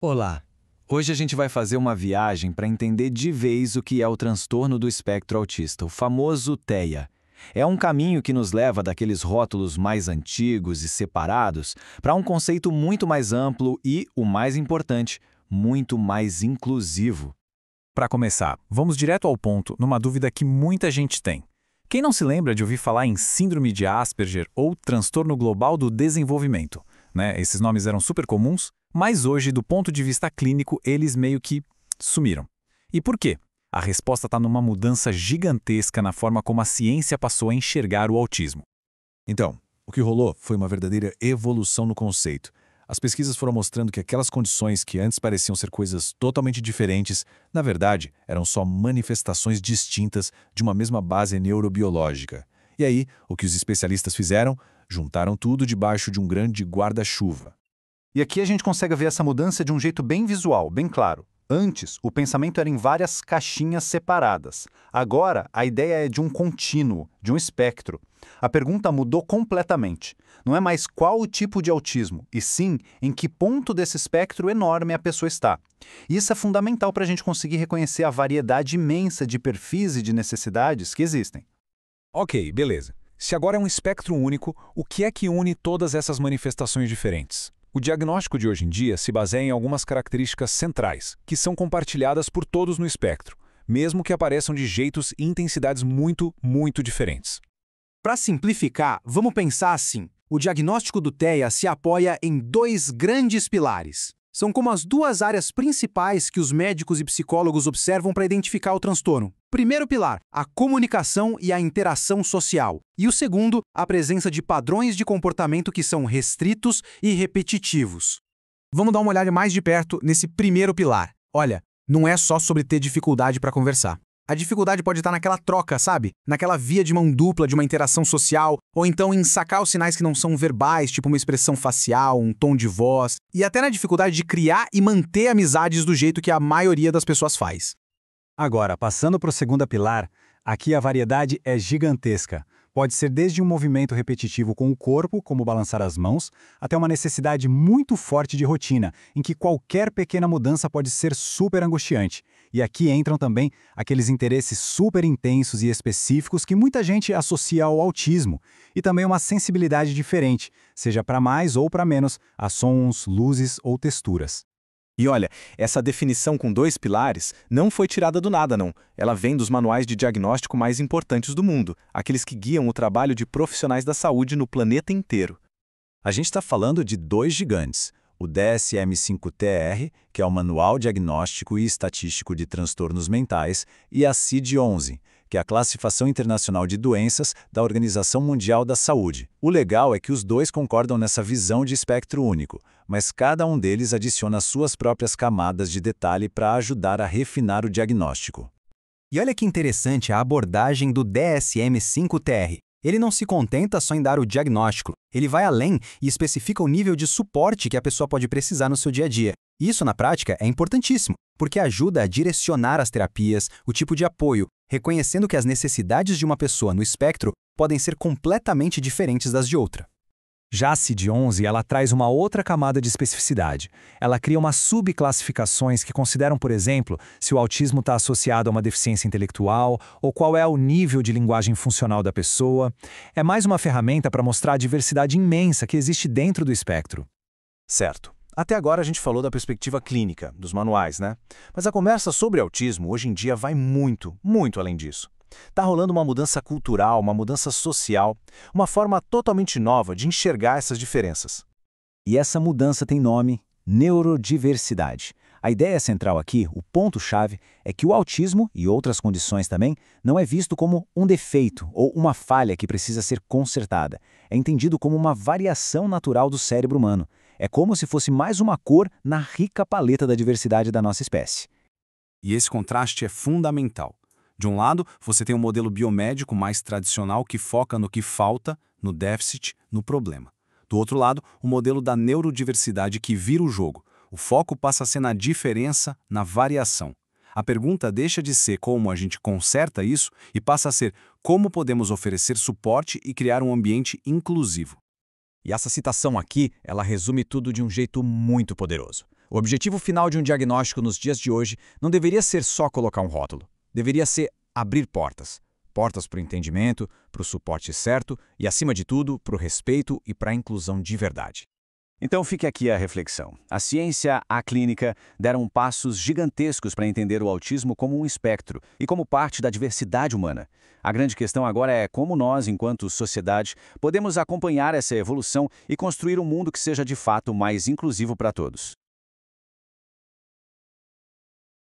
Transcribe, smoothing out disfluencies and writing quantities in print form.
Olá! Hoje a gente vai fazer uma viagem para entender de vez o que é o transtorno do espectro autista, o famoso TEA. É um caminho que nos leva daqueles rótulos mais antigos e separados para um conceito muito mais amplo e, o mais importante, muito mais inclusivo. Para começar, vamos direto ao ponto numa dúvida que muita gente tem. Quem não se lembra de ouvir falar em síndrome de Asperger ou transtorno global do desenvolvimento? Esses nomes eram super comuns, mas hoje, do ponto de vista clínico, eles meio que sumiram. E por quê? A resposta está numa mudança gigantesca na forma como a ciência passou a enxergar o autismo. Então, o que rolou foi uma verdadeira evolução no conceito. As pesquisas foram mostrando que aquelas condições que antes pareciam ser coisas totalmente diferentes, na verdade, eram só manifestações distintas de uma mesma base neurobiológica. E aí, o que os especialistas fizeram? Juntaram tudo debaixo de um grande guarda-chuva. E aqui a gente consegue ver essa mudança de um jeito bem visual, bem claro. Antes, o pensamento era em várias caixinhas separadas. Agora, a ideia é de um contínuo, de um espectro. A pergunta mudou completamente. Não é mais qual o tipo de autismo, e sim em que ponto desse espectro enorme a pessoa está. E isso é fundamental para a gente conseguir reconhecer a variedade imensa de perfis e de necessidades que existem. Ok, beleza. Se agora é um espectro único, o que é que une todas essas manifestações diferentes? O diagnóstico de hoje em dia se baseia em algumas características centrais, que são compartilhadas por todos no espectro, mesmo que apareçam de jeitos e intensidades muito diferentes. Para simplificar, vamos pensar assim. O diagnóstico do TEA se apoia em dois grandes pilares. São como as duas áreas principais que os médicos e psicólogos observam para identificar o transtorno. Primeiro pilar, a comunicação e a interação social. E o segundo, a presença de padrões de comportamento que são restritos e repetitivos. Vamos dar uma olhada mais de perto nesse primeiro pilar. Olha, não é só sobre ter dificuldade para conversar. A dificuldade pode estar naquela troca, sabe? Naquela via de mão dupla de uma interação social, ou então em sacar os sinais que não são verbais, tipo uma expressão facial, um tom de voz, e até na dificuldade de criar e manter amizades do jeito que a maioria das pessoas faz. Agora, passando para o segundo pilar, aqui a variedade é gigantesca. Pode ser desde um movimento repetitivo com o corpo, como balançar as mãos, até uma necessidade muito forte de rotina, em que qualquer pequena mudança pode ser super angustiante. E aqui entram também aqueles interesses super intensos e específicos que muita gente associa ao autismo, e também uma sensibilidade diferente, seja para mais ou para menos, a sons, luzes ou texturas. E olha, essa definição com dois pilares não foi tirada do nada, não. Ela vem dos manuais de diagnóstico mais importantes do mundo, aqueles que guiam o trabalho de profissionais da saúde no planeta inteiro. A gente está falando de dois gigantes, o DSM-5-TR, que é o Manual Diagnóstico e Estatístico de Transtornos Mentais, e a CID-11, que é a Classificação Internacional de Doenças da Organização Mundial da Saúde. O legal é que os dois concordam nessa visão de espectro único, mas cada um deles adiciona suas próprias camadas de detalhe para ajudar a refinar o diagnóstico. E olha que interessante a abordagem do DSM-5-TR. Ele não se contenta só em dar o diagnóstico, ele vai além e especifica o nível de suporte que a pessoa pode precisar no seu dia a dia. Isso, na prática, é importantíssimo, porque ajuda a direcionar as terapias, o tipo de apoio, reconhecendo que as necessidades de uma pessoa no espectro podem ser completamente diferentes das de outra. Já a CID-11, ela traz uma outra camada de especificidade. Ela cria umas subclassificações que consideram, por exemplo, se o autismo está associado a uma deficiência intelectual ou qual é o nível de linguagem funcional da pessoa. É mais uma ferramenta para mostrar a diversidade imensa que existe dentro do espectro. Certo. Até agora a gente falou da perspectiva clínica, dos manuais, né? Mas a conversa sobre autismo hoje em dia vai muito além disso. Está rolando uma mudança cultural, uma mudança social, uma forma totalmente nova de enxergar essas diferenças. E essa mudança tem nome: neurodiversidade. A ideia central aqui, o ponto-chave, é que o autismo, e outras condições também, não é visto como um defeito ou uma falha que precisa ser consertada. É entendido como uma variação natural do cérebro humano. É como se fosse mais uma cor na rica paleta da diversidade da nossa espécie. E esse contraste é fundamental. De um lado, você tem um modelo biomédico mais tradicional que foca no que falta, no déficit, no problema. Do outro lado, o modelo da neurodiversidade que vira o jogo. O foco passa a ser na diferença, na variação. A pergunta deixa de ser como a gente conserta isso e passa a ser como podemos oferecer suporte e criar um ambiente inclusivo. E essa citação aqui, ela resume tudo de um jeito muito poderoso. O objetivo final de um diagnóstico nos dias de hoje não deveria ser só colocar um rótulo. Deveria ser abrir portas. Portas para o entendimento, para o suporte certo e, acima de tudo, para o respeito e para a inclusão de verdade. Então fique aqui a reflexão. A ciência, a clínica, deram passos gigantescos para entender o autismo como um espectro e como parte da diversidade humana. A grande questão agora é como nós, enquanto sociedade, podemos acompanhar essa evolução e construir um mundo que seja de fato mais inclusivo para todos.